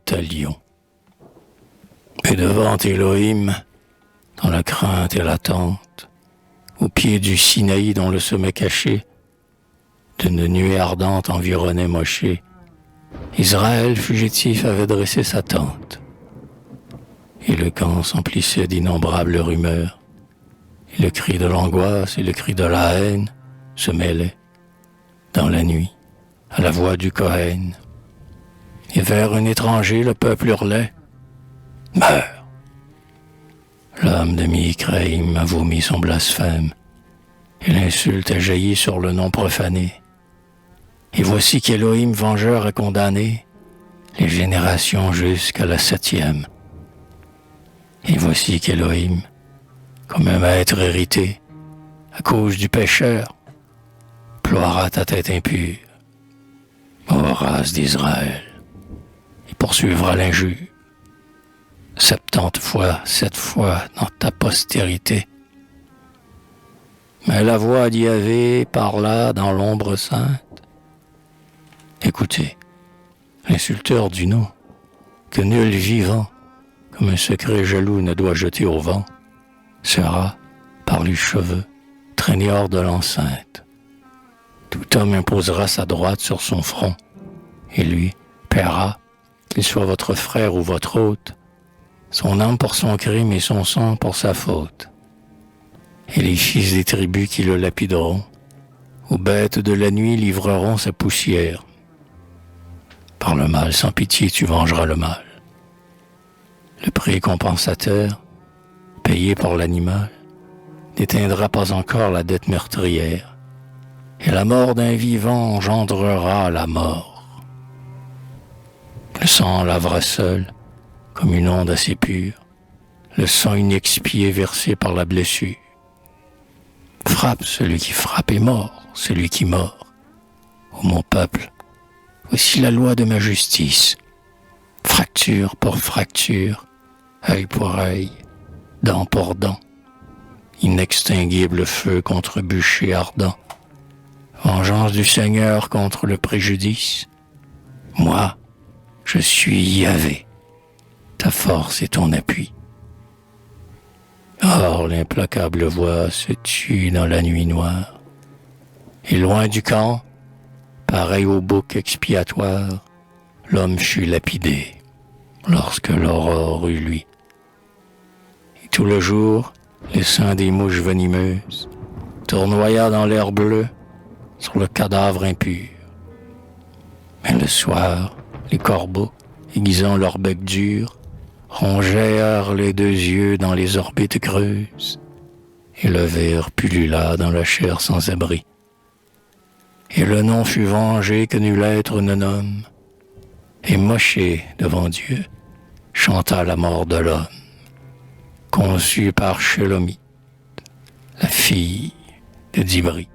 talion. Et devant Élohim, dans la crainte et l'attente, au pied du Sinaï dont le sommet caché d'une nuée ardente environnait Mosché, Israël fugitif avait dressé sa tente. Et le camp s'emplissait d'innombrables rumeurs. Et le cri de l'angoisse et le cri de la haine se mêlaient, dans la nuit, à la voix du Kohen. Et vers un étranger, le peuple hurlait « Meurs !» L'âme de Mikraïm a vomi son blasphème, et l'insulte a jailli sur le nom profané. Et voici qu'Élohim vengeur a condamné les générations jusqu'à la 7e. Et voici qu'Élohim, comme un maître hérité, à cause du pécheur, ploiera ta tête impure, ô race d'Israël, et poursuivra l'injure 70 fois, 7 fois dans ta postérité. Mais la voix d'Yahvé parla dans l'ombre sainte. Écoutez, l'insulteur du nom, que nul vivant, comme un secret jaloux ne doit jeter au vent, sera, par les cheveux, traîné hors de l'enceinte. Tout homme imposera sa droite sur son front, et lui paiera, qu'il soit votre frère ou votre hôte, son âme pour son crime et son sang pour sa faute. Et les fils des tribus qui le lapideront, aux bêtes de la nuit livreront sa poussière. Par le mal, sans pitié, tu vengeras le mal. Le prix compensateur, payé par l'animal, n'éteindra pas encore la dette meurtrière, et la mort d'un vivant engendrera la mort. Le sang lavera seul, comme une onde assez pure, le sang inexpié versé par la blessure. Frappe celui qui frappe est mort, celui qui mord. Ô mon peuple, voici la loi de ma justice. Fracture pour fracture, œil pour œil, dent pour dent. Inextinguible feu contre bûcher ardent. Vengeance du Seigneur contre le préjudice. Moi, je suis Yahvé, ta force et ton appui. Or, l'implacable voix se tue dans la nuit noire. Et loin du camp, pareil au bouc expiatoire, l'homme fut lapidé lorsque l'aurore eut lui. Et tout le jour, le sang des mouches venimeuses tournoya dans l'air bleu sur le cadavre impur. Mais le soir, les corbeaux, aiguisant leur bec dur, rongèrent les deux yeux dans les orbites creuses, et le ver pullula dans la chair sans abri. Et le nom fut vengé que nul être ne nomme, et Mosché, devant Dieu, chanta la mort de l'homme, conçu par Shélomith, la fille de Dibri.